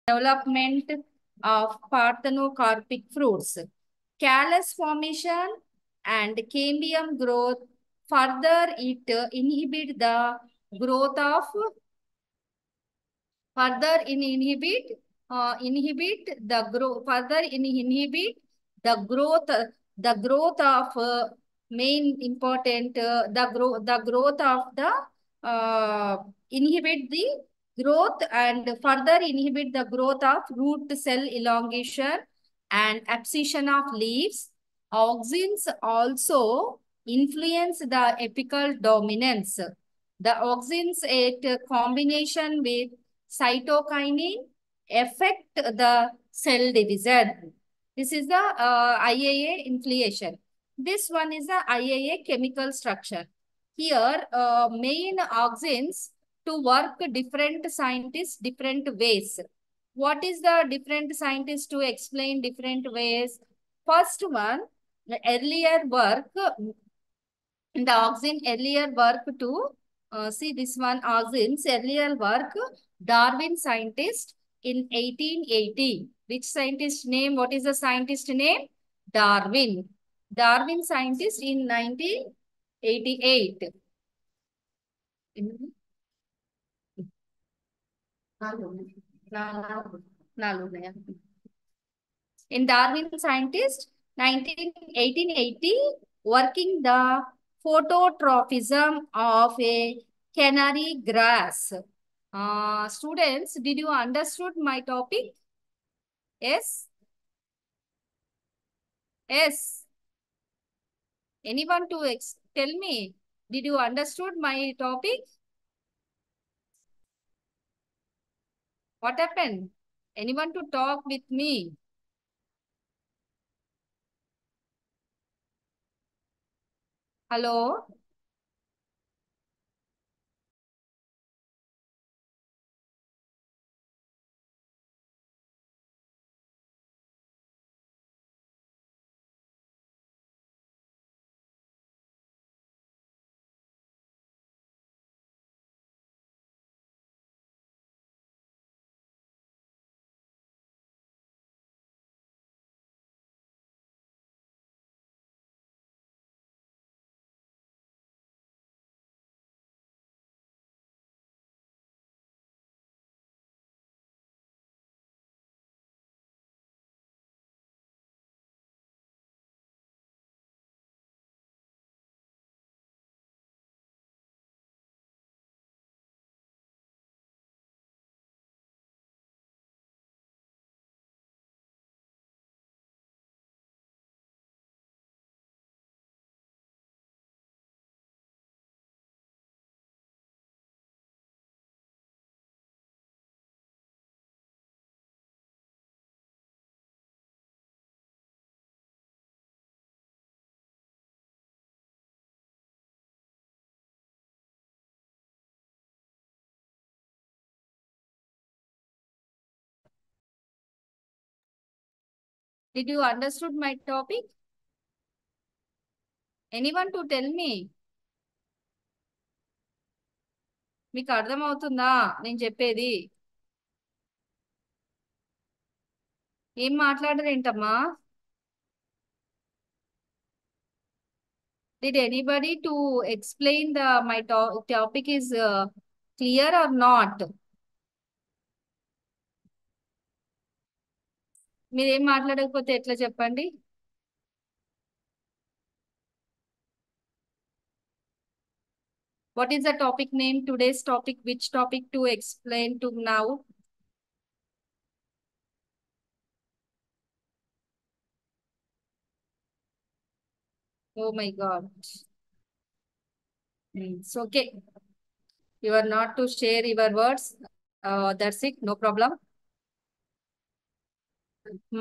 development of parthenocarpic fruits. Callus formation and cambium growth further it inhibit the growth of further in inhibit the growth further in inhibit the growth of main important the growth of the inhibit the growth and further inhibit the growth of root cell elongation and abscission of leaves. Auxins also influence the apical dominance. The auxins at combination with cytokinin affect the cell division. This is the IAA inflation. This one is the IAA chemical structure. Here, main auxins to work different scientists different ways. What is the different scientists to explain different ways? First one, the earlier work, the auxin earlier work to see this one auxins earlier work Darwin scientist in 1880. Which scientist name? What is the scientist name? Darwin. Darwin scientist in 1988. In Darwin scientist 1880 working the phototrophism of a canary grass. Students, did you understood my topic? Yes? Yes. Anyone to tell me, did you understood my topic? What happened? Anyone to talk with me? Hello? Did you understood my topic? Anyone to tell me? మీకు అర్థమవుతుందా నేను చెప్పేది? ఏం మాట్లాడరేంటమ్మా? Did anybody to explain the my topic is clear or not? మీరేం మాట్లాడకపోతే ఎట్లా చెప్పండి? What is the topic name? Today's topic, which topic to explain to now? Oh my God. It's okay. You are not to share your words. That's it. No problem.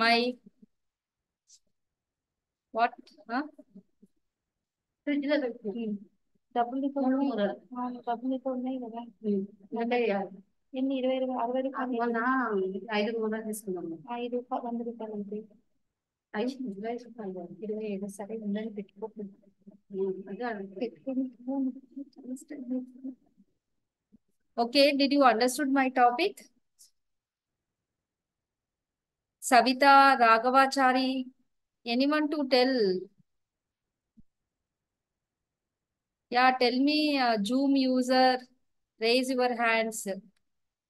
My what? Huh? డబ్బులు నీతో ఉన్నాయి. డబ్బులు నీతో ఉన్నాయి కదా. ఎన్ని 20 60 రూపాయలు 5 కూడా తీసుకున్నాము. 5 100 రూపాయలు అంతే. 27 సరే ఉందని పెట్టుకోకుండా okay, did you understood my topic? Savita, Raghavachari, anyone to tell? Yeah, tell me, Zoom user, raise your hands.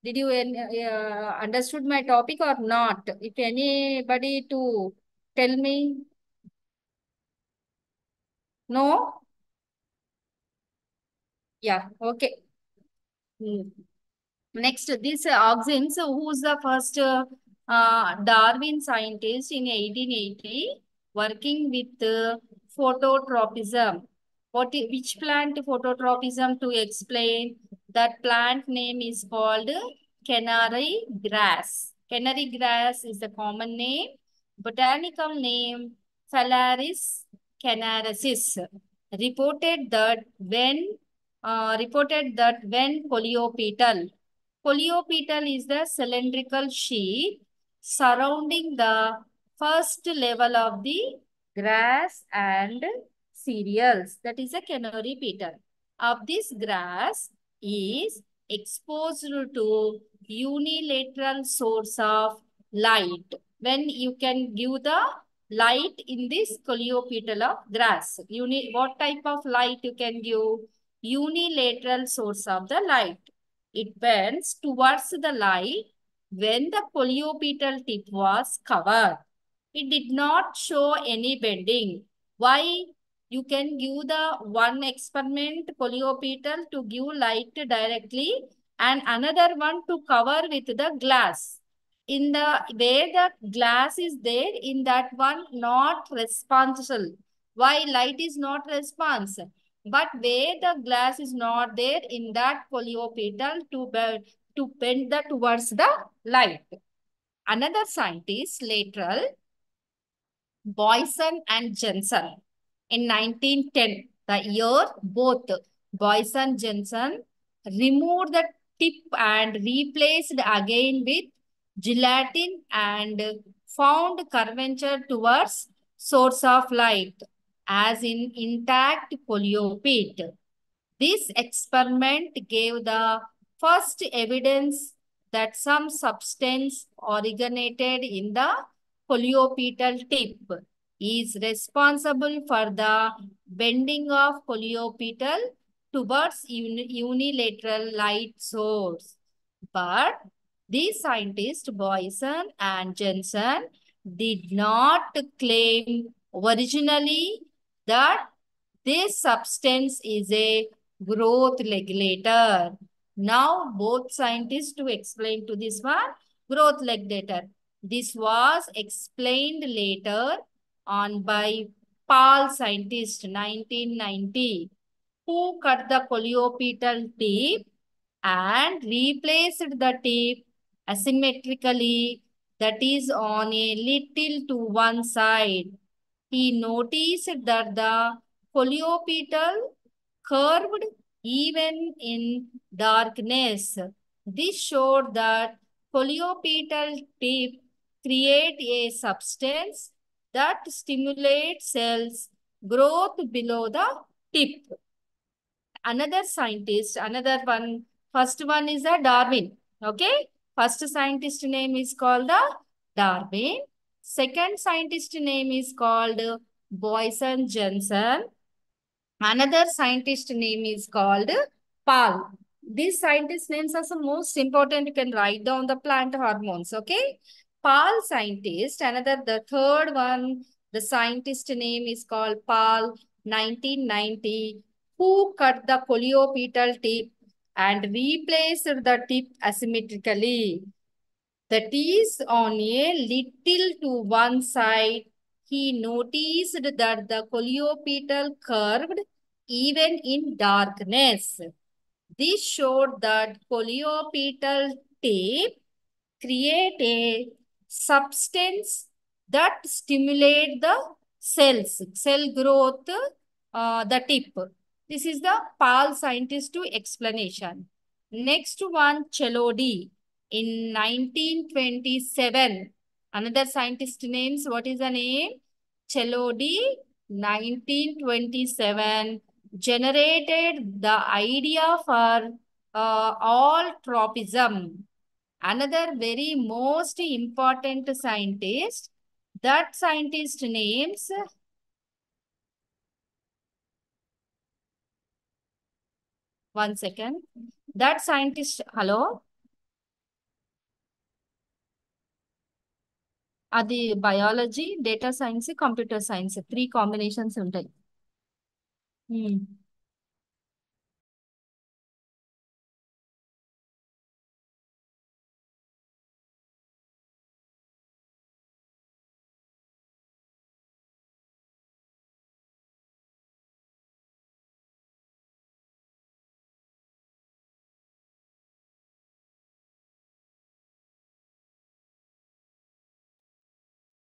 Did you understood my topic or not? If anybody to tell me, no? Yeah, okay. Hmm. Next, this Auxin, so who's the first Darwin scientist in 1880 working with phototropism? Which plant phototropism to explain? That plant name is called canary grass. Canary grass is the common name. Botanical name Phalaris canarensis. Reported that when Coleopetal. Coleopetal is the cylindrical sheath surrounding the first level of the grass and cereals. That is a canary petal. Of this grass is exposed to unilateral source of light. When you can give the light in this coleopetal of grass. What type of light you can give? Unilateral source of the light. It bends towards the light when the coleopetal tip was covered. It did not show any bending. Why? You can give the one experiment coleopetal to give light directly and another one to cover with the glass. In the where the glass is there, in that one not responsible. Why light is not responsive? But where the glass is not there, in that coleopetal to bend the towards the light. Another scientist, lateral, Boyson and Jensen. In 1910, the year both Boyson Jensen removed the tip and replaced again with gelatin and found curvature towards source of light as in intact coleopet. This experiment gave the first evidence that some substance originated in the coleopetal tip is responsible for the bending of coleopetal towards unilateral light source. But these scientists, Boyson and Jensen, did not claim originally that this substance is a growth regulator. Now, both scientists to explain to this one, growth regulator. This was explained later on by Paul scientist 1990 who cut the coleopetal tip and replaced the tip asymmetrically, that is on a little to one side. He noticed that the coleopetal curved even in darkness. This showed that coleopetal tip create a substance that stimulates cells growth below the tip. Another scientist, another one, first one is the Darwin. Okay. First scientist name is called the Darwin. Second scientist name is called Boyson Jensen. Another scientist name is called Paul. These scientist names are the most important. You can write down the plant hormones. Okay. Paul scientist. Another, the third one, the scientist name is called Paul 1990, who cut the coleopetal tip and replaced the tip asymmetrically. That is on a little to one side. He noticed that the coleopetal curved even in darkness. This showed that coleopetal tip create a substance that stimulate the cell growth, the tip. This is the Paul scientist to explanation. Next one, Chelody. In 1927, another scientist names, what is the name? Chelody, 1927, generated the idea for all tropism. Another very most important scientist, that scientist names, one second, that scientist, hello, అది biology, data science, computer science 3 combinations ఉంటాయి.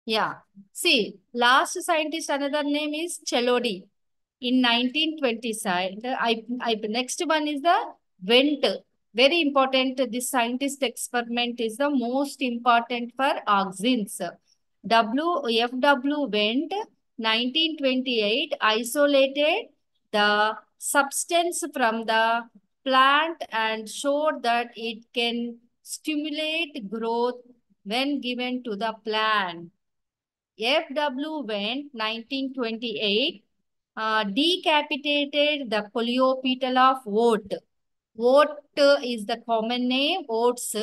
Yeah. See, last scientist, another name is Chelodi. In 1920 side, next one is the Vent. Very important. This scientist experiment is the most important for oxins. FW Vent 1928 isolated the substance from the plant and showed that it can stimulate growth when given to the plant. FW Went 1928 decapitated the polio of oat. Oat is the common name, oats.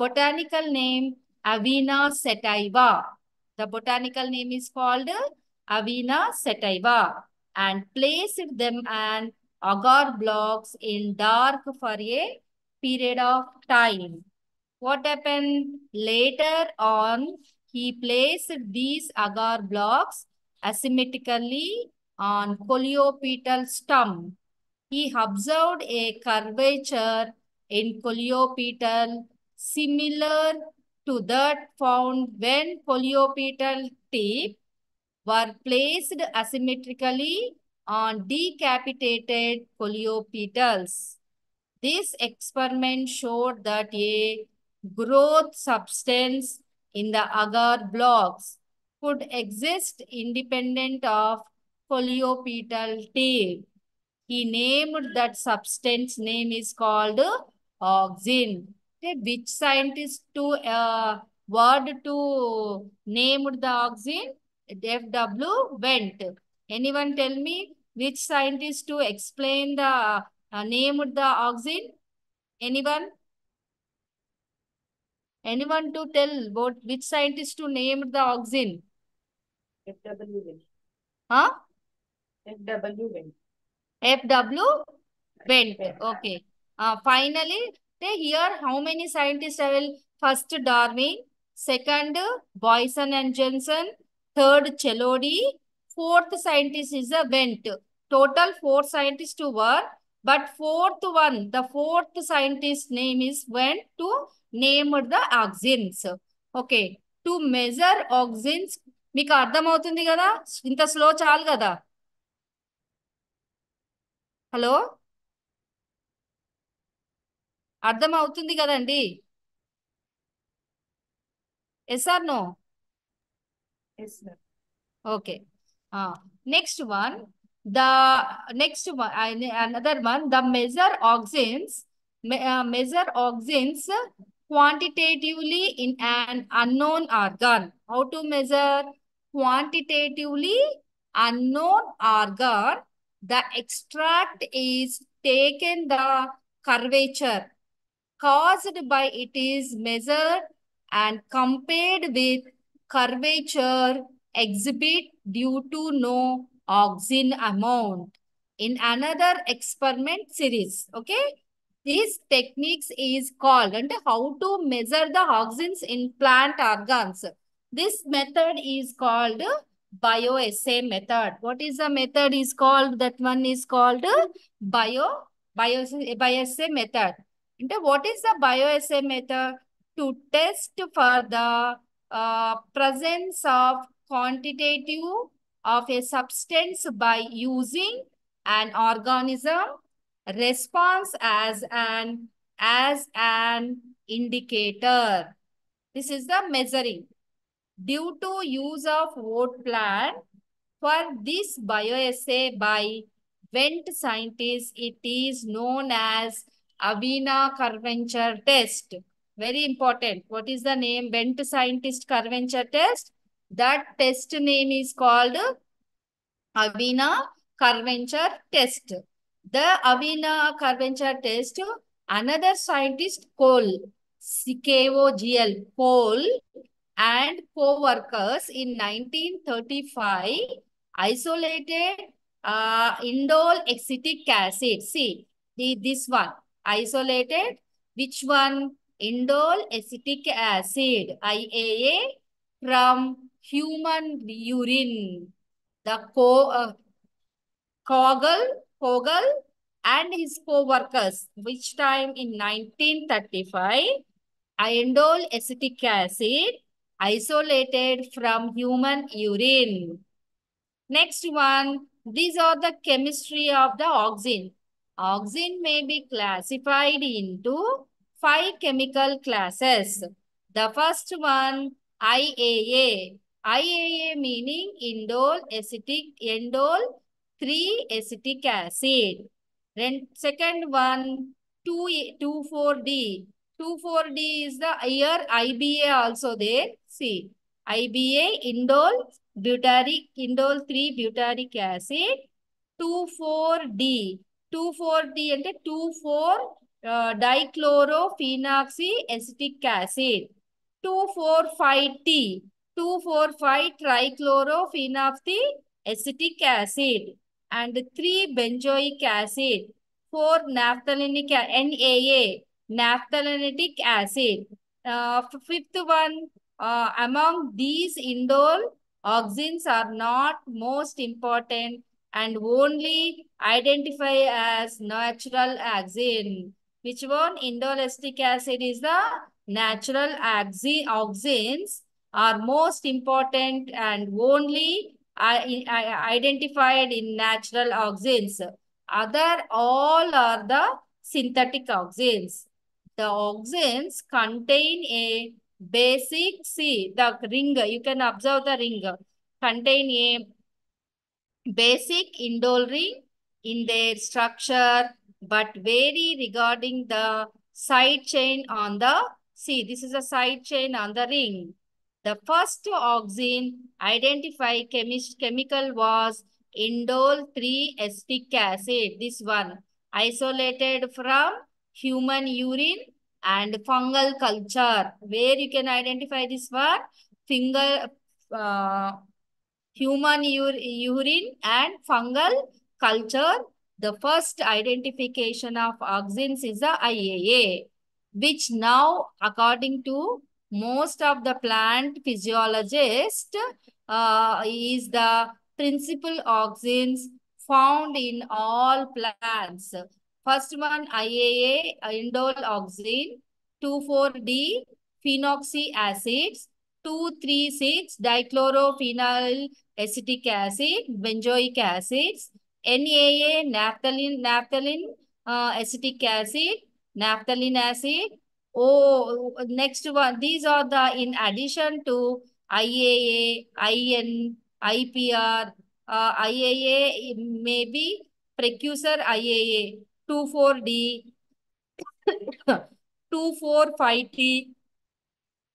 Botanical name, Avena sativa. The botanical name is called Avena sativa, and placed them and agar blocks in dark for a period of time. What happened later on? He placed these agar blocks asymmetrically on coleopetal stump. He observed a curvature in coleopetal similar to that found when coleopetal tip were placed asymmetrically on decapitated coleopetals. This experiment showed that a growth substance in the agar blocks could exist independent of coleopetal tip. He named that substance name is called auxin. Okay, which scientist to word to named the auxin? FW Went. Anyone tell me which scientist to explain the named the auxin? Anyone? Anyone to tell what which scientist to name the auxin? FW Went. Huh? FW Went. FW Went. Okay. Finally, here how many scientists I will? First Darwin, second Boyson and Jensen, third Chelodi, fourth scientist is a Went. Total 4 scientists to work, but the fourth scientist name is Went to name the auxins. Okay. To measure auxins, మీకు అర్థమవుతుంది కదా, ఇంత slow చాలు కదా. Hello, అర్థం అవుతుంది కదండి? Yes or no? Yes, sir. Okay. Next one, the next one, another one, the measure auxins quantitatively in an unknown organ. How to measure quantitatively unknown organ? The extract is taken the curvature caused by it is measured and compared with curvature exhibit due to no auxin amount in another experiment series. Okay, these techniques is called, and how to measure the auxins in plant organs. This method is called bioassay method. What is the method is called? That one is called bioassay method. What is the bioassay method? To test for the presence of quantitative of a substance by using an organism response as an indicator. This is the measuring. Due to use of oat plant for this bioassay by Went scientists, it is known as Avena curvature test. Very important. What is the name? Bent scientist curvature test. That test name is called Avina curvature test. The Avina curvature test, another scientist Cole, CKOGL, Cole and co-workers in 1935 isolated indole acetic acid. See, this one isolated which one? Indole acetic acid, IAA, from human urine. The Kogel and his co-workers, which time in 1935, indole acetic acid isolated from human urine. Next one, these are the chemistry of the oxygen. Oxygen may be classified into 5 chemical classes. The first one, IAA. IAA meaning indole 3 acetic acid. Then second one, 2,4-D. 2,4-D is the here IBA also there. See, IBA indole 3 butyric acid 24D. 24D అంటే 24 dichlorophenoxy acetic acid. 245T. 245 trichlorophenoxy acetic acid and 3 benzoic acid. 4 naphthalenic NAA naphthalenic acid. Fifth one, among these indole oxygens are not most important and only identify as natural oxygen. Which one? Indole acid is the natural oxygens are most important and only identified in natural oxygens. Other all are the synthetic oxygens. The oxygens contain a basic, see the ring, you can observe the ring, contain a basic indole ring in their structure but vary regarding the side chain on the, see this is a side chain on the ring. The first oxygen identified chemical was indole 3 acetic acid. This one isolated from human urine and fungal culture. Where you can identify this one? Uh, Human urine and fungal culture. The first identification of oxygens is the IAA, which now, according to most of the plant physiologists, is the principal oxygens found in all plants. First one, IAA, indole oxygen, 2,4-D, phenoxy acids, 2,3,6, dichlorophenyl acetic acid, benzoic acids, NAA, naphthalene acetic acid, naphthalene acid. Oh, next one. These are the in addition to IAA, IN, IPR, IAA may be precursor IAA, 2,4-D, 2,4,5-T.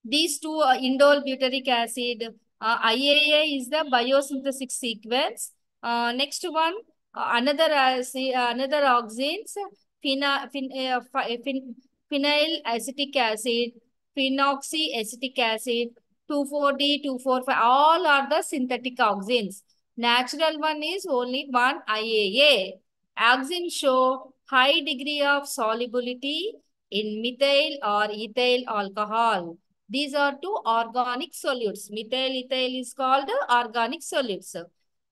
These two indole butyric acid, IAA is the biosynthetic sequence. Next one, another oxygens, phenyl acetic acid, phenoxy acetic acid, 2,4-D, 2,4,5, all are the synthetic oxygens. Natural one is only one IAA. Oxygens show high degree of solubility in methyl or ethyl alcohol. These are two organic solutes. Methyl, ethyl is called organic solutes.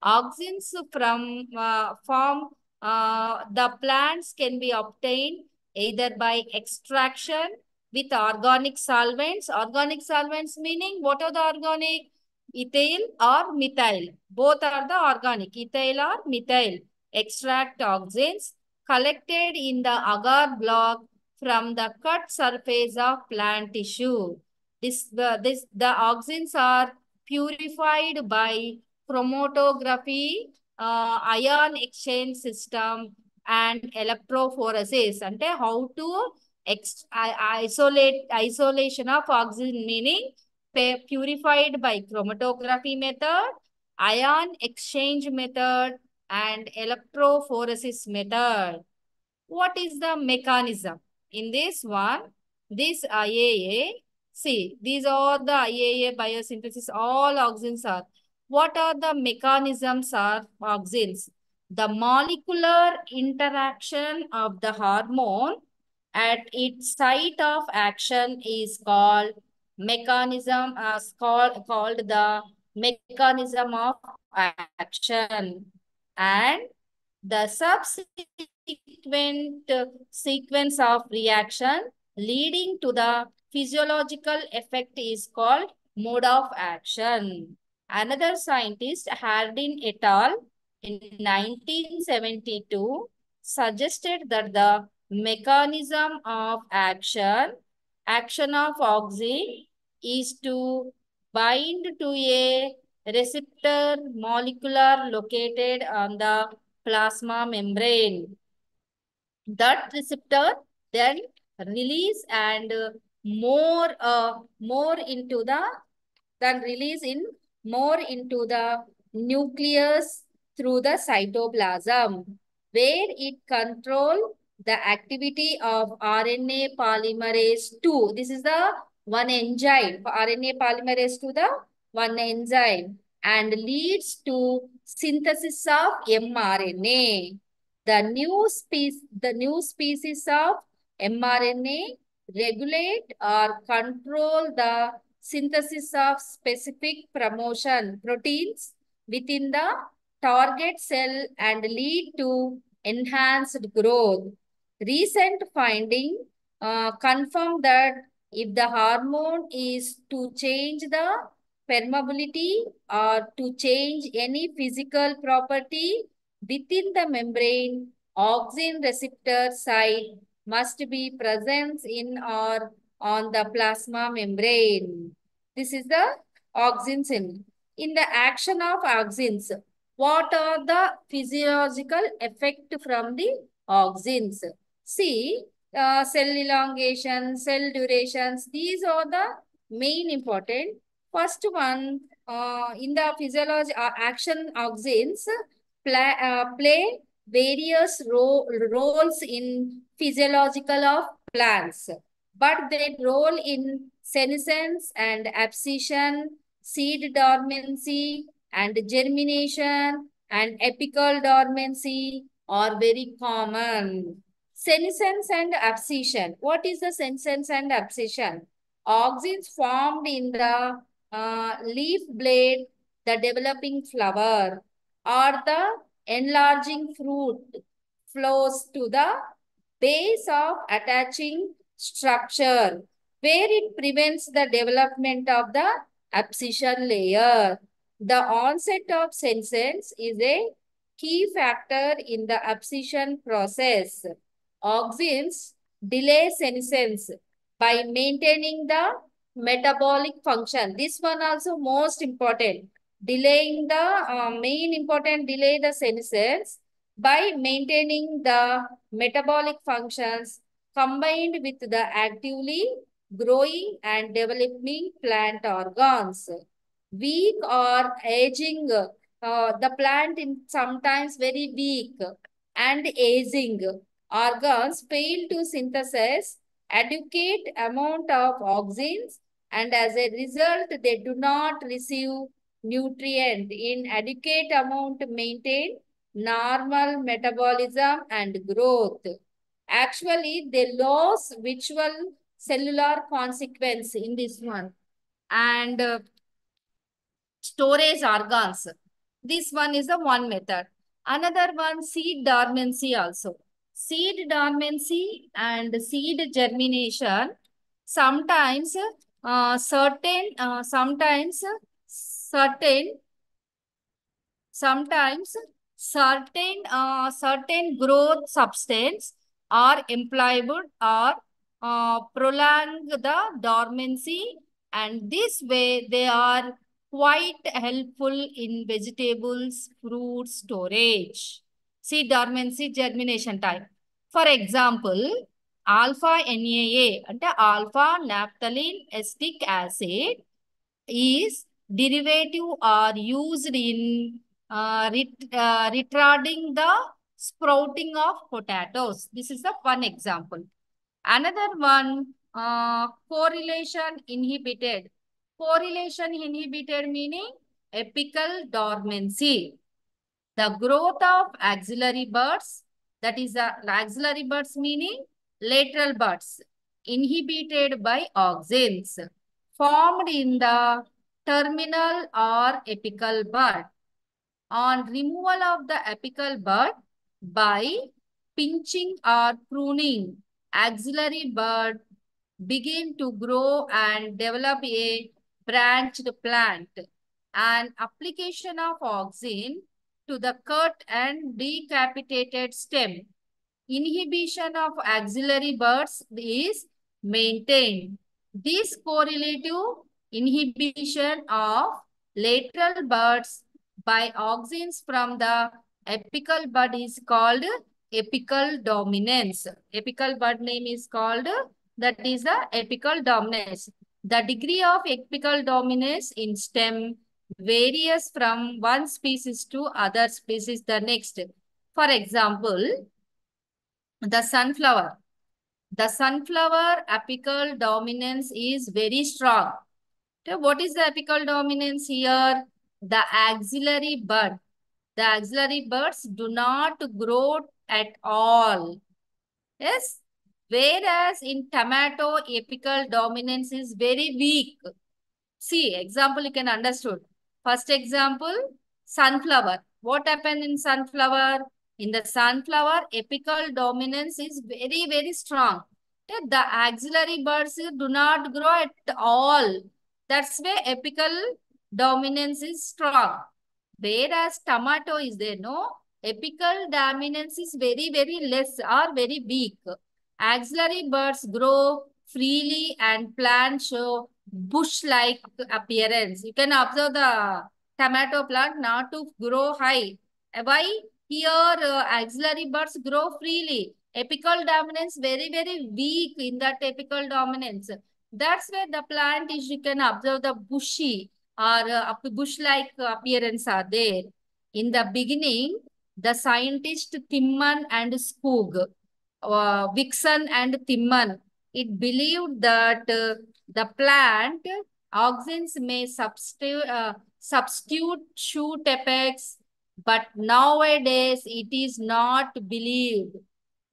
Oxygens from the plants can be obtained either by extraction with organic solvents. Organic solvents meaning what are the organic? Ethyl or methyl. Both are the organic. Ethyl or methyl. Extract oxygens collected in the agar block from the cut surface of plant tissue. The oxygens are purified by chromatography, ion exchange system and electrophoresis. And how to Isolation of oxygen meaning purified by chromatography method, ion exchange method, and electrophoresis method. What is the mechanism? In this one, this IAA, see, these are the IAA biosynthesis, all auxins are. What are the mechanisms of auxins? The molecular interaction of the hormone at its site of action is called called the mechanism of action, and the subsequent sequence of reaction leading to the physiological effect is called mode of action. Another scientist, Hardin et al., in 1972 suggested that the mechanism of action of auxin is to bind to a receptor molecular located on the plasma membrane. That receptor then release and more into the then release in more into the nucleus through the cytoplasm, where it control the activity of RNA polymerase 2. This is the one enzyme, RNA polymerase 2, the one enzyme, and leads to synthesis of mRNA. The new species of mRNA regulate or control the synthesis of specific promotion proteins within the target cell and lead to enhanced growth. Recent finding confirm that if the hormone is to change the permeability or to change any physical property within the membrane, auxin receptor site must be present in or on the plasma membrane. This is the auxins in the action of auxins. What are the physiological effect from the auxins? See, cell elongation, cell durations, these are the main important. First one, in the physiology action auxins play various roles in physiological of plants, but their role in senescence and abscission, seed dormancy and germination and apical dormancy are very common. Senescence and abscission. What is the senescence and abscission? Auxins formed in the leaf blade, the developing flower, or the enlarging fruit flows to the base of attaching structure, where it prevents the development of the abscission layer. The onset of senescence is a key factor in the abscission process. Auxins delay senescence by maintaining the metabolic function. This one also most important. Delaying the main important delay the senescence by maintaining the metabolic functions combined with the actively growing and developing plant organs. Weak or aging, the plant is sometimes very weak and aging. Organs fail to synthesize adequate amount of auxins, and as a result, they do not receive nutrient in adequate amount to maintain normal metabolism and growth. Actually, they lose visual cellular consequence in this one. And storage organs. This one is the one method. Another one, seed dormancy also. Seed dormancy and seed germination. Sometimes sometimes certain growth substance are employed or prolong the dormancy, and this way they are quite helpful in vegetables, fruit storage. See dormancy germination time. For example, alpha NAA అంటే alpha naphthalene acetic acid is derivative are used in retarding the sprouting of potatoes. This is the one example. Another one, correlation inhibited. Correlation inhibited meaning apical dormancy. The growth of axillary buds, that is the axillary buds meaning lateral buds, inhibited by auxins, formed in the terminal or apical bud. On removal of the apical bud by pinching or pruning, axillary bud begin to grow and develop a branched plant. An application of auxin to the cut and decapitated stem. Inhibition of axillary buds is maintained. This correlative inhibition of lateral buds by auxins from the apical bud is called apical dominance. Apical bud name is called, that is the apical dominance. The degree of apical dominance in stem varies from one species to other species the next. For example, the sunflower. The sunflower apical dominance is very strong. So what is the apical dominance here? The axillary bud. The axillary buds do not grow at all. Yes. Whereas in tomato, apical dominance is very weak. See, example you can understood. First example, sunflower. What happened in sunflower? In the sunflower, apical dominance is very, very strong. Okay, the axillary buds do not grow at all. That's why apical dominance is strong. Whereas tomato is there, no? Apical dominance is very, very less or very weak. Axillary buds grow freely and plants show bush-like appearance. You can observe the tomato plant not to grow high. Why? Here axillary buds grow freely. Apical dominance very, very weak in that apical dominance. That's where the plant is, you can observe the bushy or bush-like appearance are there. In the beginning, the scientists Timman and Skoog, Wixon and Timman, it believed that the plant auxins may substitute shoot effects, but nowadays it is not believed.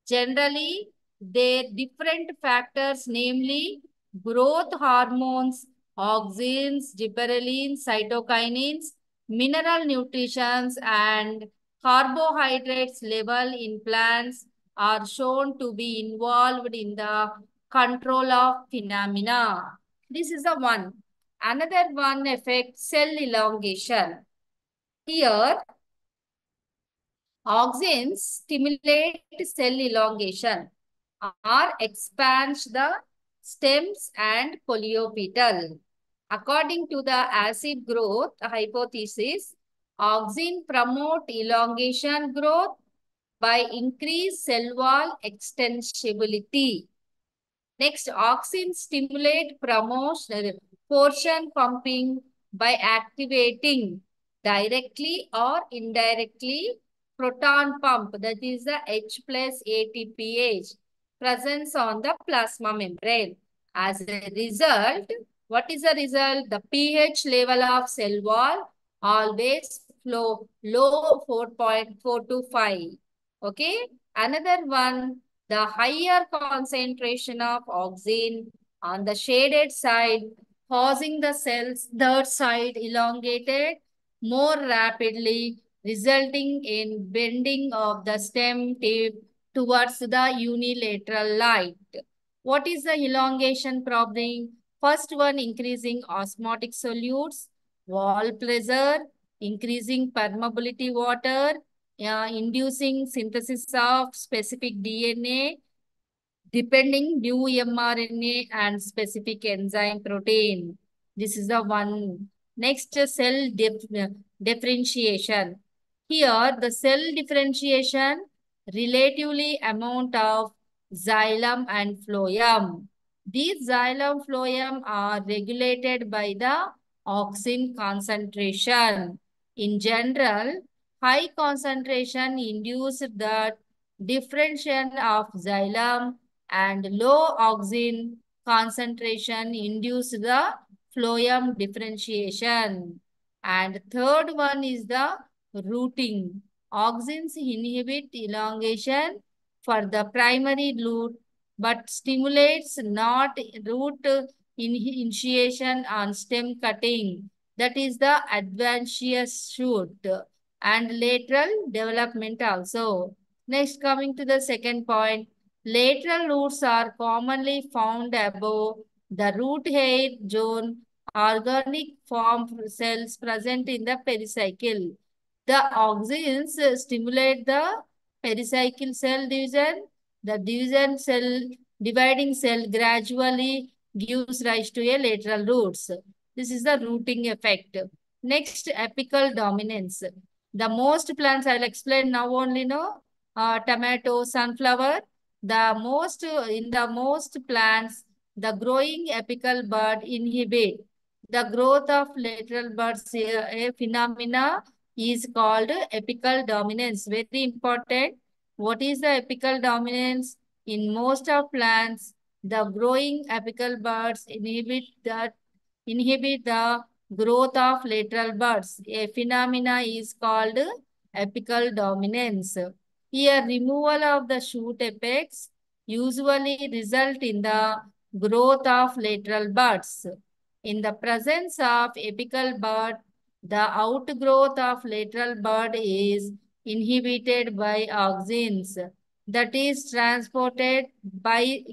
Generally, their different factors, namely growth hormones, auxins, gibberellins, cytokinins, mineral nutritions, and carbohydrates level in plants are shown to be involved in the control of phenomena. This is the one. Another one affects cell elongation. Here, auxins stimulate cell elongation or expand the stems and poliopetal. According to the acid growth hypothesis, auxin promote elongation growth by increased cell wall extensibility. Next, auxin stimulate promotion portion pumping by activating directly or indirectly proton pump, that is the H plus ATPase presence on the plasma membrane. As a result, what is the result? The pH level of cell wall always flow low 4.4 to 5. Okay. Another one, the higher concentration of auxin on the shaded side, causing the cells third side elongated more rapidly, resulting in bending of the stem tip towards the unilateral light. What is the elongation problem? First one, increasing osmotic solutes, wall pressure, increasing permeability water, inducing synthesis of specific DNA, depending new mRNA and specific enzyme protein. This is the one. Next, cell differentiation. Here, the cell differentiation relatively amount of xylem and phloem. These xylem phloem are regulated by the auxin concentration. In general, high concentration induce the differentiation of xylem and low auxin concentration induce the phloem differentiation. And third one is the routing. Auxins inhibit elongation for the primary root but stimulates not root initiation on stem cutting. That is the adventitious shoot and lateral development also. Next, coming to the second point, lateral roots are commonly found above the root hair zone, organic form cells present in the pericycle. The auxins stimulate the pericycle cell division. The dividing cell gradually gives rise to a lateral roots. This is the rooting effect. Next, apical dominance. The most plants I'll explain now only no. Tomato, sunflower. In the most plants, the growing apical bud inhibit the growth of lateral buds. A phenomena is called apical dominance. Very important. What is the apical dominance? In most of plants, the growing apical buds inhibit the growth of lateral buds. A phenomena is called apical dominance. Here, removal of the shoot apex usually result in the growth of lateral buds. In the presence of apical bud, the outgrowth of lateral bud is inhibited by auxins that is transported by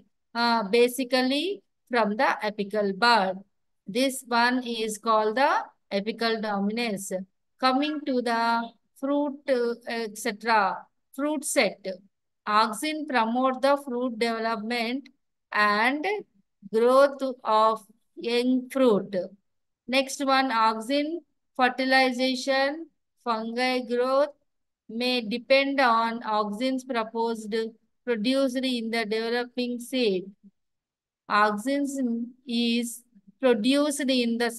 basically from the apical bud. This one is called the apical dominance. Coming to the fruit, etc. Fruit set. Auxin promote the fruit development and growth of young fruit. Next one, auxin fertilization, fungi growth may depend on auxins produced in the developing seed. Auxins is produced in the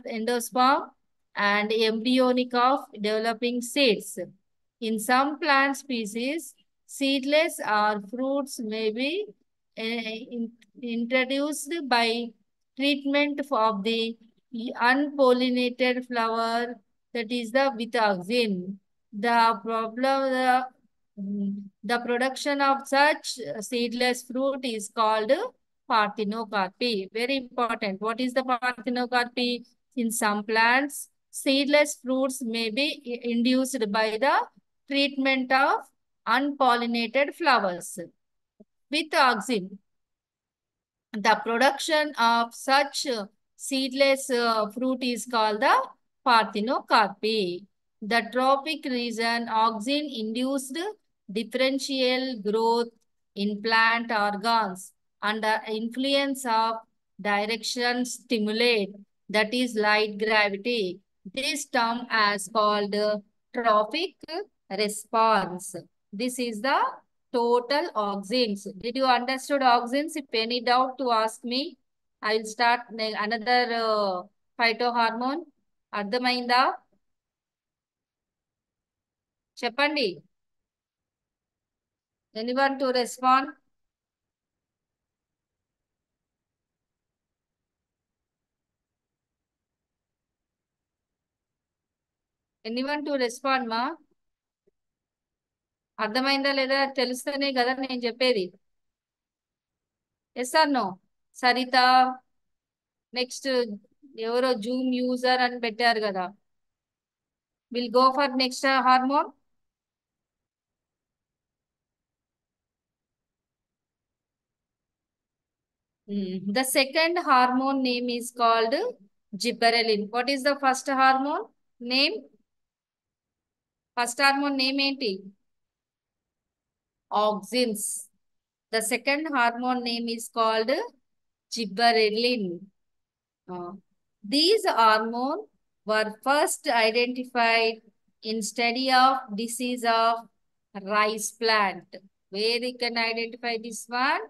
endosperm and embryonic of developing seeds. In some plant species, seedless or fruits may be introduced by treatment of the unpollinated flower, that is the with auxin. The problem, the production of such seedless fruit is called parthenocarpy. Very important. What is the parthenocarpy? In some plants, seedless fruits may be induced by the treatment of unpollinated flowers with auxin. The production of such seedless fruit is called the parthenocarpy. The tropic region auxin-induced differential growth in plant organs under influence of direction stimulate, that is light gravity. This term is called trophic response. This is the total auxins. Did you understood auxins? If any doubt to ask me, I will start another phytohormone. అర్థమైందా? చెప్పండి. Anyone to respond? Anyone to respond, మా? అర్థమైందా లేదా తెలుస్తేనే కదా నేను చెప్పేది. Yes or no? Saritha next ఎవరో zoom user అని పెట్టారు కదా. Will go for next hormone. The second hormone name is called gibberellin. What is the first hormone name? First hormone name ఏంటి? Auxins. The second hormone name is called gibberellin. These hormones were first identified in study of disease of rice plant. Where you can identify this one?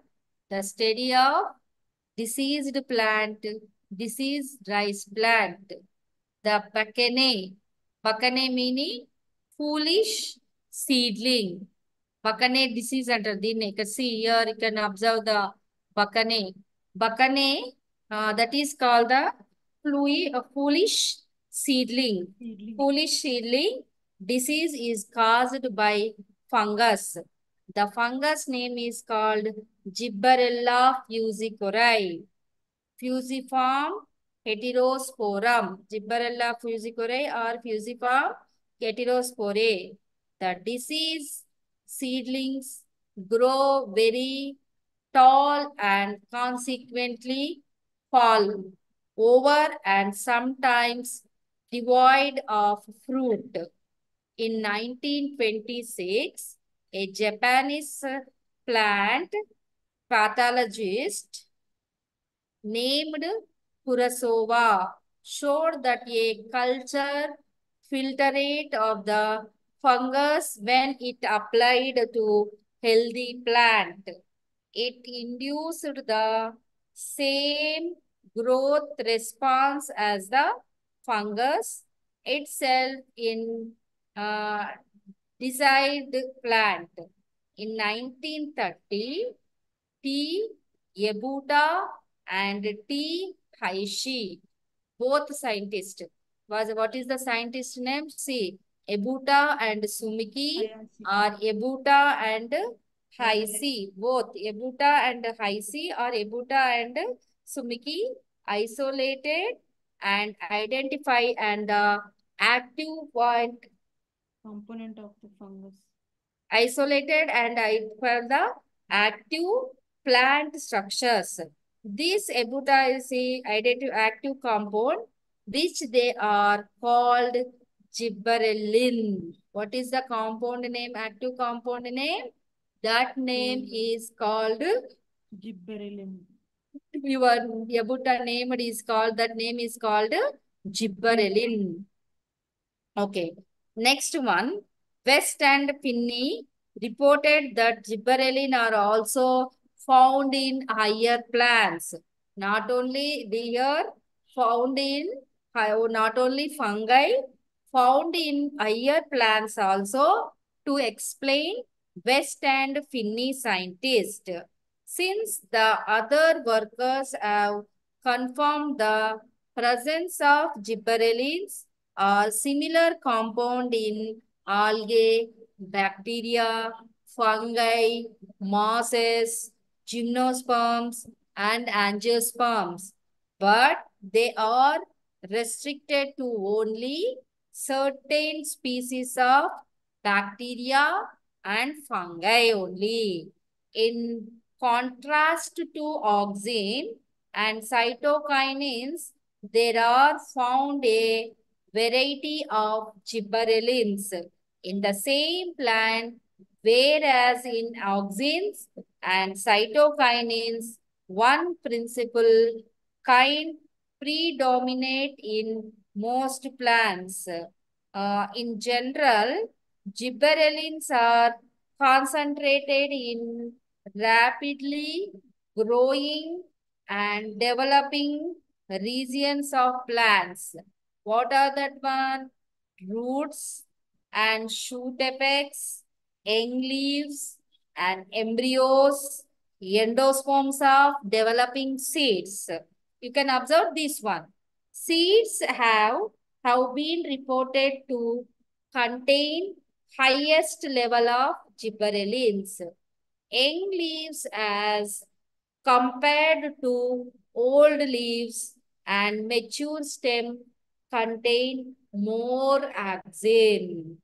The study of diseased plant, diseased rice plant. The bakane. Bakane meaning foolish seedling. Bakane disease under the neck. See here, you can observe the bakane. Bakane, that is called the foolish seedling. Seedling. Foolish seedling disease is caused by fungus. The fungus name is called Gibberella fusicorae. Fusiform heterosporum. Gibberella fusicorae or fusiform heterospore. The disease seedlings grow very tall and consequently fall over and sometimes devoid of fruit. In 1926, a Japanese plant pathologist named Kurosawa showed that a culture filtrate of the fungus when it applied to healthy plant. It induced the same growth response as the fungus itself in uh, desired plant. In 1930, T. Yebuta and T. Haishi, both scientists. What is the scientist name? See, Ebuta and Sumiki Hayashi. or Ebuta and Haishi. Both Ebuta and Haishi or Ebuta and Sumiki isolated and identify and active point Component of the fungus. isolated and for the active plant structures. This ebuta is a identity active compound which they are called gibberellin. What is the compound name, active compound name? That name is called, Gibberellin. your ebuta name is called, that name is called gibberellin. Okay. Next one, West and Finney reported that gibberellin are also found in higher plants. Not only they are found in, not only fungi, found in higher plants also, to explain West and Finney scientists. Since the other workers have confirmed the presence of gibberellins or similar compound in algae, bacteria, fungi, mosses, gymnosperms, and angiosperms. But they are restricted to only certain species of bacteria and fungi only. In contrast to auxin and cytokinins, there are found a variety of gibberellins in the same plant, whereas in auxins and cytokinins, one principal kind predominate in most plants. In general, gibberellins are concentrated in rapidly growing and developing regions of plants. What are that one? Roots and shoot apex, young leaves and embryos, endosperms of developing seeds. You can observe this one. Seeds have been reported to contain highest level of gibberellins. Young leaves as compared to old leaves and mature stem contain more axane.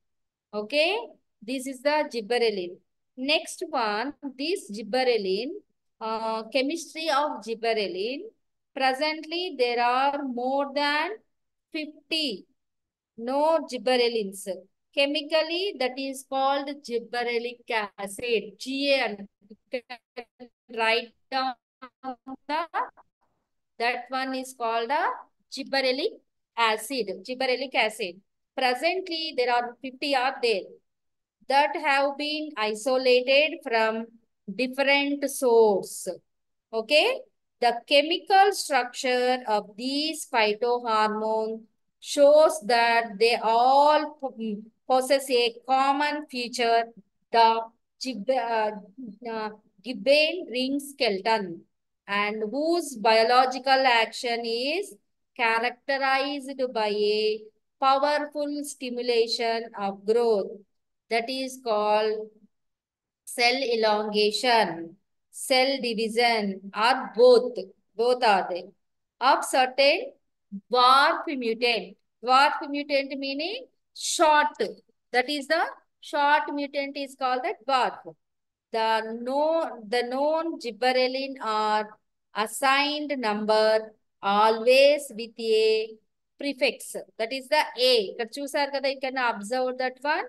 Okay, this is the gibberellin. Next one, this gibberellin, chemistry of gibberellin. Presently, there are more than 50 no gibberellins. Chemically, that is called gibberellic acid. GA, and you can write down the, that one is called a gibberellic acid. Gibberellic acid. Presently, there are 50 are there. that have been isolated from different source. Okay, the chemical structure of these phytohormones shows that they all possess a common feature, the gibbon ring skeleton, and whose biological action is characterized by a powerful stimulation of growth that is called cell elongation, cell division, or both. Both are there. Of certain dwarf mutant. Dwarf mutant meaning short. That is the short mutant is called the dwarf. The known gibberellin are assigned number always with a prefix. That is the A. ఇక్కడ చూసారు కదా, you can observe that one.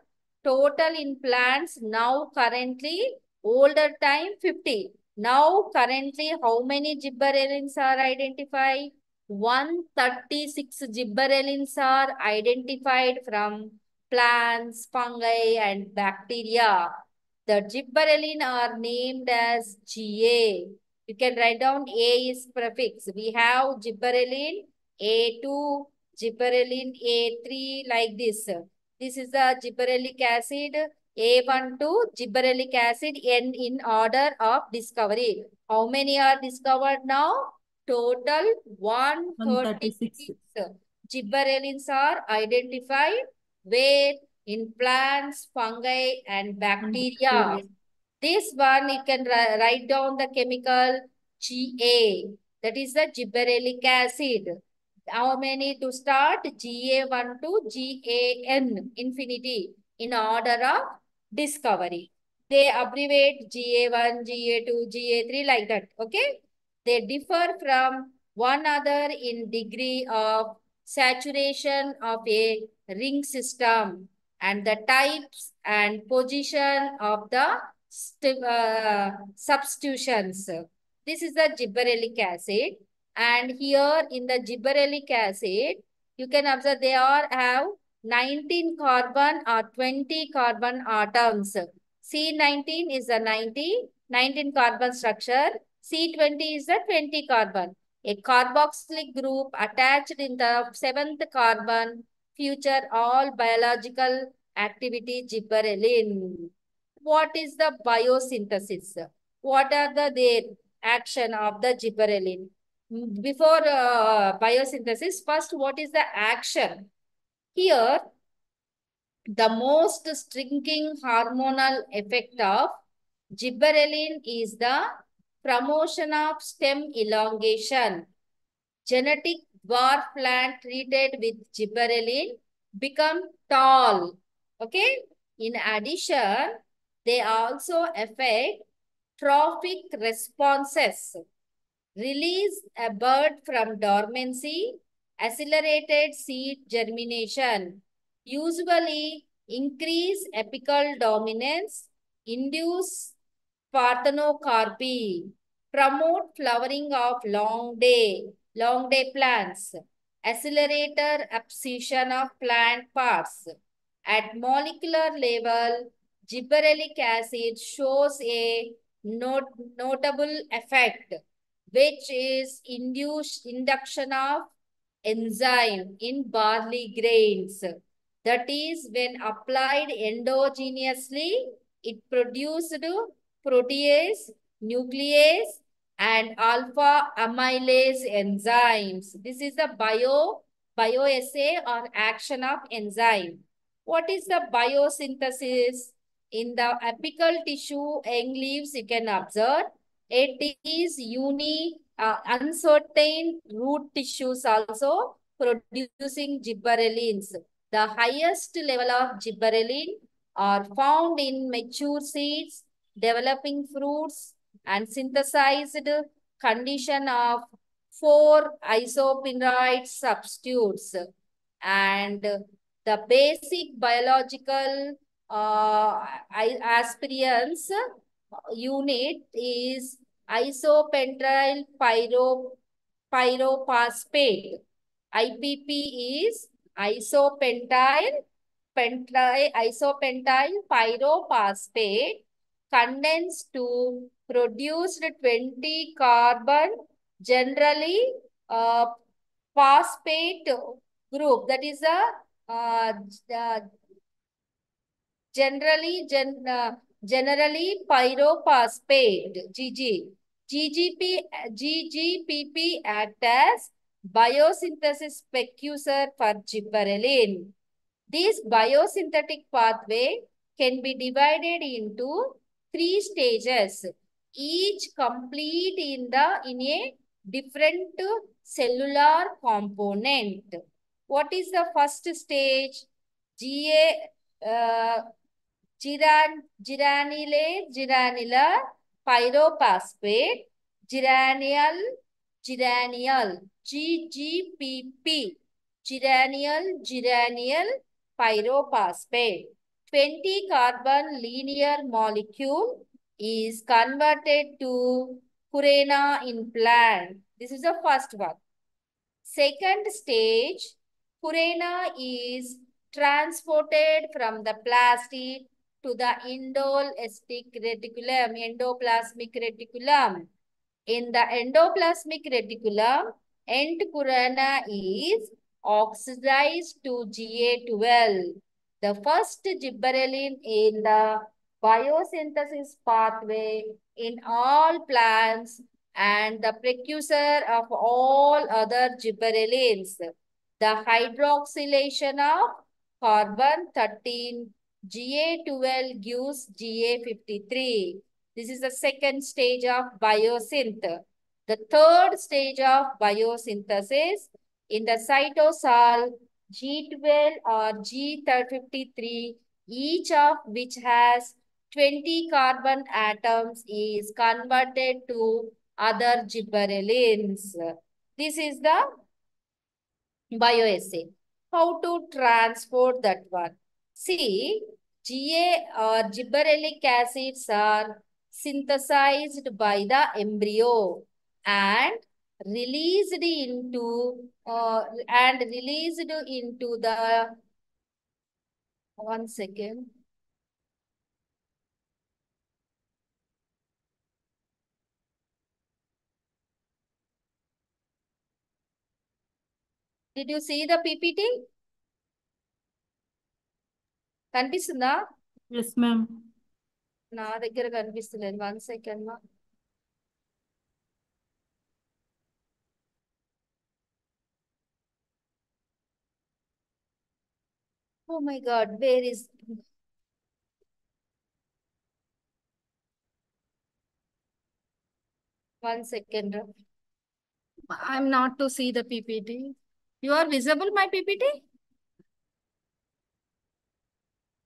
Total in plants now currently older time 50. Now currently how many gibberellins are identified? 136 gibberellins are identified from plants, fungi and bacteria. The gibberellin are named as GA. You can write down A is prefix. We have gibberellin A2, gibberellin A3 like this. This is the gibberellic acid A12, gibberellic acid N in order of discovery. How many are discovered now? Total 136. 136 gibberellins are identified where in plants, fungi, and bacteria. This one you can write down the chemical Ga. That is the gibberellic acid. How many to start? Ga1 to Gan infinity in order of discovery. They abbreviate Ga1, Ga2, Ga3 like that. Okay. They differ from one another in degree of saturation of a ring system and the types and position of the substitutions. This is the gibberellic acid, and here in the gibberellic acid you can observe they all have 19 carbon or 20 carbon atoms. C19 is the 19 carbon structure. C20 is the 20 carbon. A carboxylic group attached in the 7th carbon feature all biological activity gibberellin. What is the biosynthesis? What are their action of the gibberellin? Before biosynthesis, first what is the action? Here, the most striking hormonal effect of gibberellin is the promotion of stem elongation. Genetic dwarf plant treated with gibberellin become tall. Okay. In addition, they also affect trophic responses, release a bird from dormancy, accelerated seed germination, usually increase apical dominance, induce parthenocarpy, promote flowering of long day plants, accelerator abscission of plant parts. At molecular level, gibberellic acid shows a notable effect, which is induction of enzyme in barley grains. That is, when applied endogenously, it produced protease, nuclease, and alpha amylase enzymes. This is the bioassay or action of enzyme. What is the biosynthesis? In the apical tissue, young leaves, you can observe it is uncertain root tissues also producing gibberellins. The highest level of gibberellin are found in mature seeds, developing fruits, and synthesized condition of 4 isopenoid substitutes. And the basic biological aspirants unit is isopentyl pyrophosphate. IPP is isopentyl isopentyl pyrophosphate condensed to produce 20 carbon, generally uh, phosphate group. That is a uh, uh, generally pyrophosphate GGPP act as biosynthesis precursor for gibberellin. This biosynthetic pathway can be divided into three stages, each complete in a different cellular component. What is the first stage? Uh, Geranyl pyrophosphate, geranyl, GGPP, geranyl pyrophosphate. 20 carbon linear molecule is converted to purina in plant. This is the first one. Second stage, purina is transported from the plastid to the endoplasmic reticulum. In the endoplasmic reticulum, end purina is oxidized to Ga12. The first gibberellin in the biosynthesis pathway in all plants and the precursor of all other gibberellins. The hydroxylation of carbon 13 Ga12 gives Ga53. This is the second stage of biosynth. The third stage of biosynthesis in the cytosol G12 or G53, each of which has 20 carbon atoms is converted to other gibberellins. This is the bioassay. How to transport that one? See, GA or gibberellic acids are synthesized by the embryo and released into the 1 second. Did you see the PPT? కనిపిస్తుందా? Yes, ma'am. నా దగ్గర కనిపిస్తలేదు. 1 second మా. Oh my God, where is 1 second? I'm not to see the PPT. You are visible my PPT?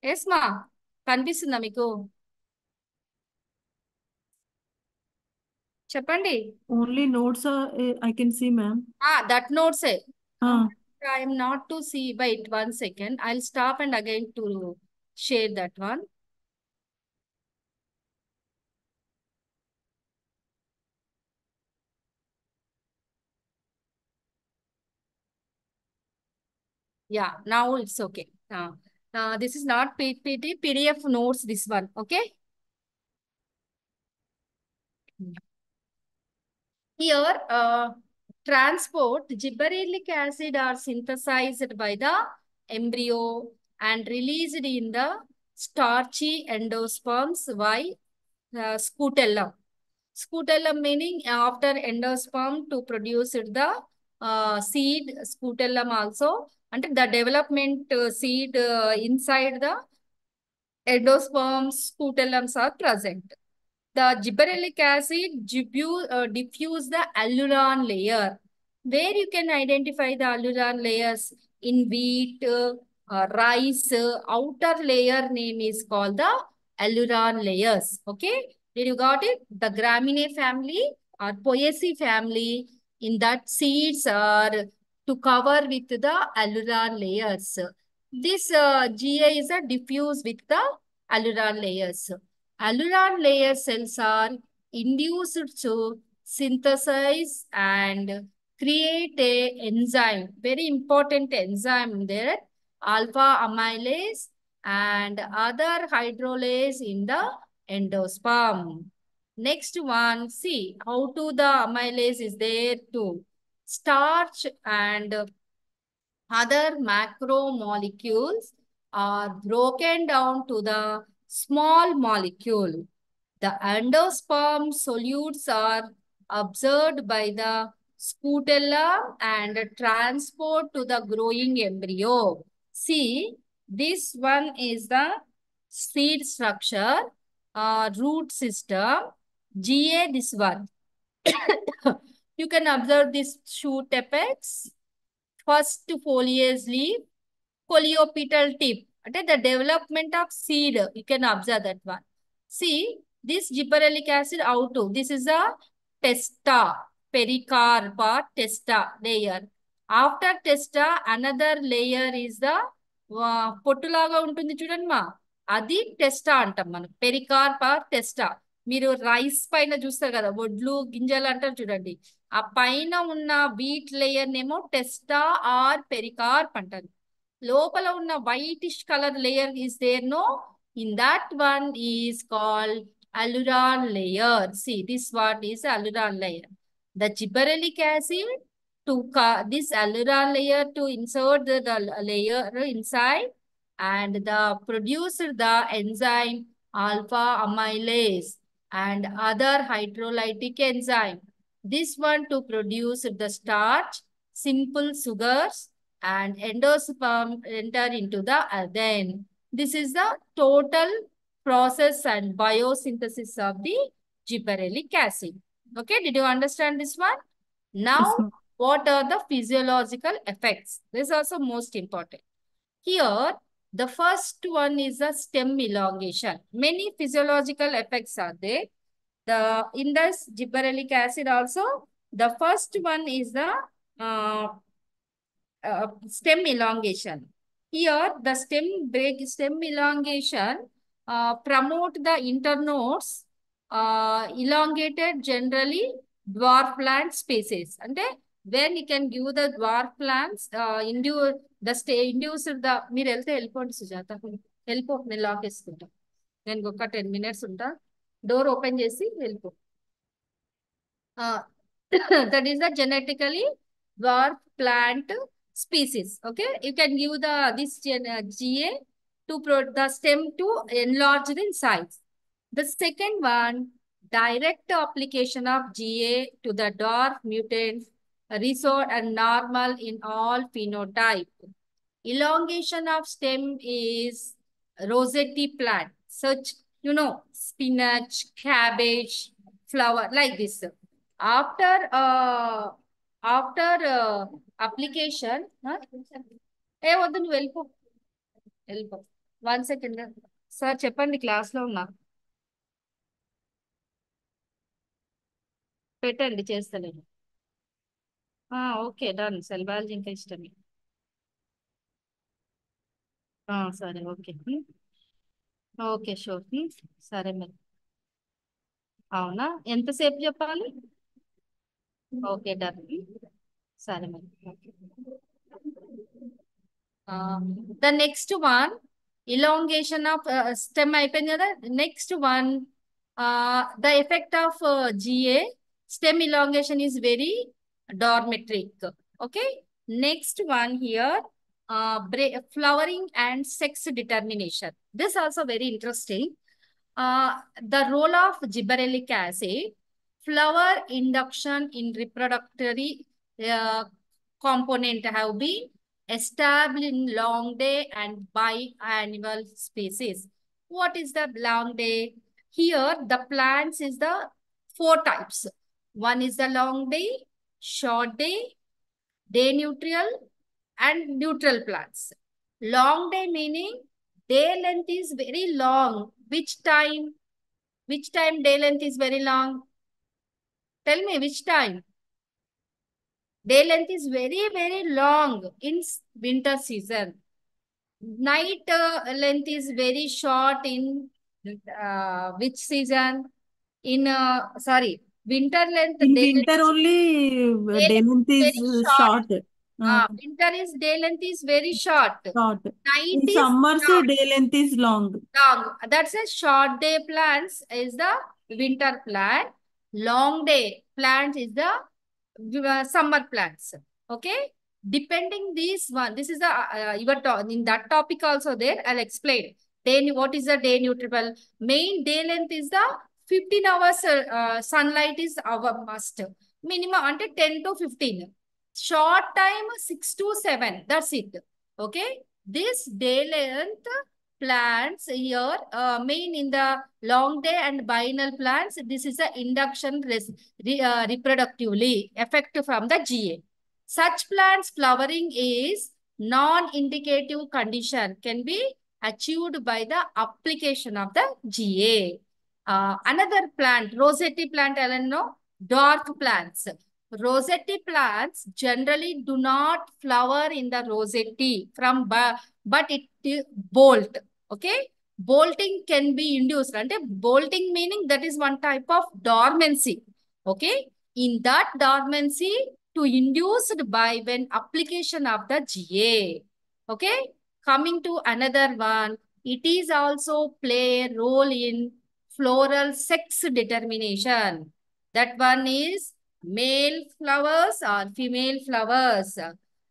Yes, ma. కనిపిస్తుందా మీకు? చెప్పండి. Only notes are, I can see, ma'am. That note say. Ah. I am not to see. Wait 1 second. I'll stop and again to share that one. Yeah, now it's okay. This is not PPT, PDF notes, this one. Okay. Here, transport gibberellic acid are synthesized by the embryo and released in the starchy endosperms by scutellum. Scutellum meaning after endosperm to produce the seed, scutellum also, and the development seed inside the endosperms, scutellums are present. The gibberellic acid diffuse the alluron layer. Where you can identify the alluron layers? In wheat, rice, outer layer name is called the alluron layers. Okay, did you got it? The Graminae family or Poaceae family, in that seeds are to cover with the alluron layers. This GA is a diffuse with the alluron layers. Alluron layer cells are induced to synthesize and create a enzyme, very important enzyme there, alpha amylase and other hydrolase in the endosperm. Next one, see how to the amylase is there too. Starch and other macromolecules are broken down to the small molecule. The endosperm solutes are absorbed by the scutellum and transport to the growing embryo. See, this one is the seed structure, root system, GA this one. You can observe this shoot apex, first foliage leaf, coleopetal tip. Okay, the development of seed, you can observe that one. See, this gibberellic acid out of, this is a testa, pericarp or testa layer. After testa, another layer is the పొట్టులాగా ఉంటుంది చూడండి మా అది టెస్టా అంటాం మనం పెరికార్ప్ are టెస్టా మీరు rice పైన చూస్తారు కదా వడ్లు గింజలు అంటారు చూడండి ఆ పైన ఉన్న వీట్ లేయర్ నేమో టెస్టా ఆర్ పెరికార్ప్ అంటారు లోపల ఉన్న whitish color layer is there, no? In that one is called alluran layer. See, this one is alluran layer. The gibberellic acid to this alluran layer to insert the layer inside and the produce the enzyme alpha amylase and other hydrolytic enzyme. This one to produce the starch, simple sugars, and endosperm enter into the then. This is the total process and biosynthesis of the gibberellic acid. Okay, did you understand this one? Now, Yes, ma'am. what are the physiological effects? This is also most important. Here, the first one is the stem elongation. Many physiological effects are there. In this gibberellic acid also, the first one is the uh, stem elongation. Here, the stem elongation promote the internodes, elongated generally dwarf plant species. And when you can give the dwarf plants, induce the మీరు వెళ్తే వెళ్ళిపోండి సుజాత వెళ్ళిపో నేను lock వేసుకుంటా నేను ఒక 10 minutes ఉంటా door open చేసి వెళ్ళిపో that is the genetically dwarf plant species. Okay, you can give the GA to the stem to enlarge in size. The second one, direct application of GA to the dwarf mutants resort and normal in all phenotype. Elongation of stem is rosette plant, such spinach, cabbage, flower like this. After application, వద్దు నువ్వు వెళ్ళిపో వెళ్ళిపో 1 second sir చెప్పండి క్లాస్లో ఉన్నా పెట్టండి చేస్తలేను okay done cell biology ఇంకా ఇష్టమే సరే ఓకే ఓకే షూర్ సరే మరి అవునా ఎంతసేపు చెప్పాలి ఓకే డన్ సరే మరి the next one, elongation of stem అయిపోయింది కదా next one, the effect of GA stem elongation is very dormitoric. Okay, next one here, flowering and sex determination. This also very interesting. The role of gibberellic acid, flower induction in reproductory component have been established in long day and biannual species. What is the long day? Here, the plants is the 4 types. One is the long day, short day, day neutral, and neutral plants. Long day meaning day length is very long. Which time? Which time day length is very long? Tell me which time? Day length is very, very long in winter season. Night length is very short in which season? In sorry, winter length In day length winter is only, day day length length is is very short. short. Winter is day length is very short. Short. Night In is summer, say long. day length is long. Long. That's a short day plants is the winter plant. Long day plants is the summer plants. Okay. Depending this one, this is the in that topic also there. I'll explain. Day, what is the day nutritious? Main day length is the 15 hours sunlight is our must. Minimum until 10 to 15. Short time 6 to 7. That's it. Okay. This day length plants here, main in the long day and biennial plants, this is the induction reproductively effect from the GA. Such plants flowering is non-indicative condition can be achieved by the application of the GA. Another plant, rosette plant, Ellen, no? Dwarf plants. Rosette plants generally do not flower in the rosette from but it bolt. Okay. Bolting can be induced. And bolting meaning that is one type of dormancy. Okay. In that dormancy to induced by when application of the GA. Okay. Coming to another one. It is also play a role in floral sex determination. That one is male flowers or female flowers.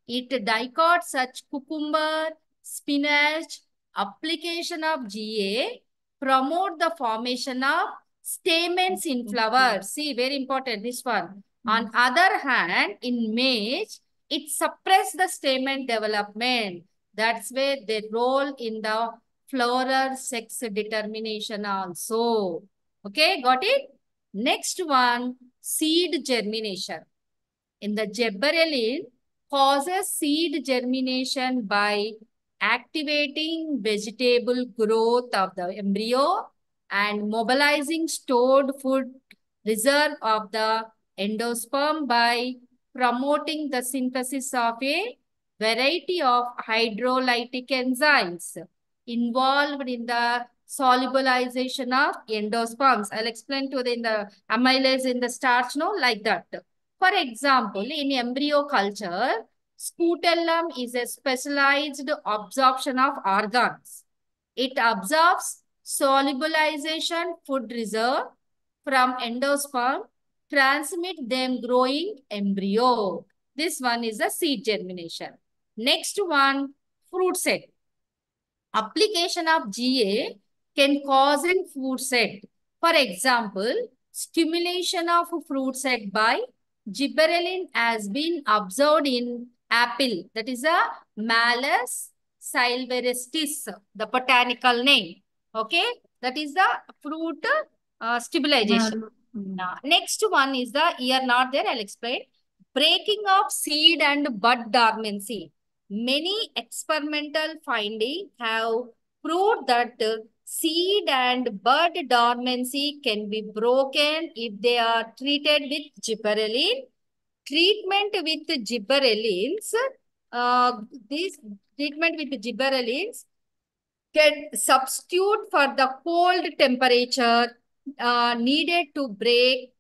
It dicots such cucumber, spinach, application of GA, promote the formation of stamens in Okay. flowers. See, very important, this one. On Mm. other hand, in maize, it suppress the stamen development. That's where they role in the floral sex determination also. Okay, got it? Next one, seed germination. In the gibberellin, causes seed germination by activating vegetable growth of the embryo and mobilizing stored food reserve of the endosperm by promoting the synthesis of a variety of hydrolytic enzymes involved in the solubilization of endosperms. I'll explain to the, in the amylase in the starch, no, like that. For example, in embryo culture, scutellum is a specialized absorption of organs. It absorbs solubilization food reserve from endosperm, transmit them growing embryo. This one is a seed germination. Next one, fruit set. Application of GA can cause a fruit set. For example, stimulation of a fruit set by gibberellin has been observed in apple. That is a Malus sylvestris, the botanical name. Okay, that is the fruit stabilization. Well, mm. Next one is the year not there. I'll explain. Breaking of seed and bud dormancy. Many experimental findings have proved that seed and bud dormancy can be broken if they are treated with gibberellin. Treatment with gibberellins, uh, this treatment with gibberellins can substitute for the cold temperature needed to break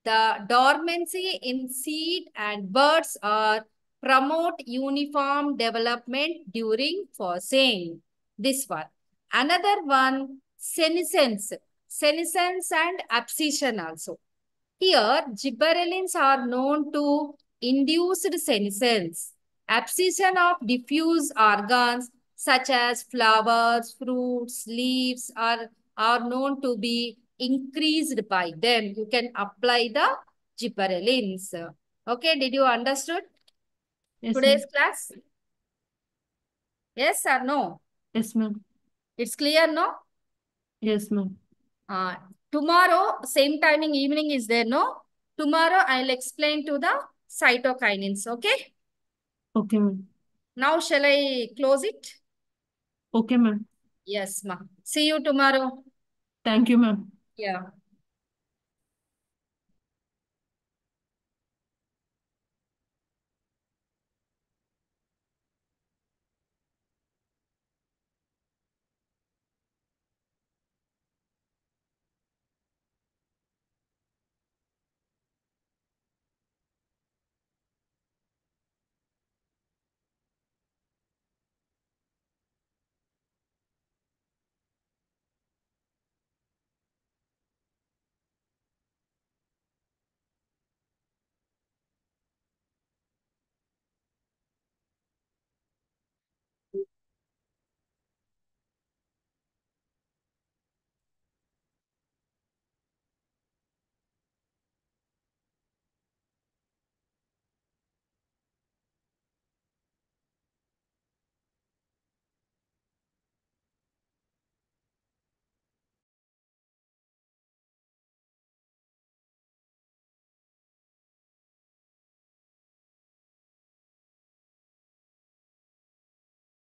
the dormancy in seed and buds or promote uniform development during forcing. This one. Another one, senescence. Senescence and abscission also. Here, gibberellins are known to induce senescence. Abscission of diffuse organs such as flowers, fruits, leaves are known to be increased by them. You can apply the gibberellins. Okay, did you understood Yes, today's ma'am. class? Yes or no? Yes, ma'am. It's clear, no? Yes, ma'am. Uh, Tomorrow, same timing evening is there, no? Tomorrow, I'll explain to the cytokinins, okay? Okay, ma'am. Now, shall I close it? Okay, ma'am. Yes, ma. See you tomorrow. Thank you, ma'am. Yeah.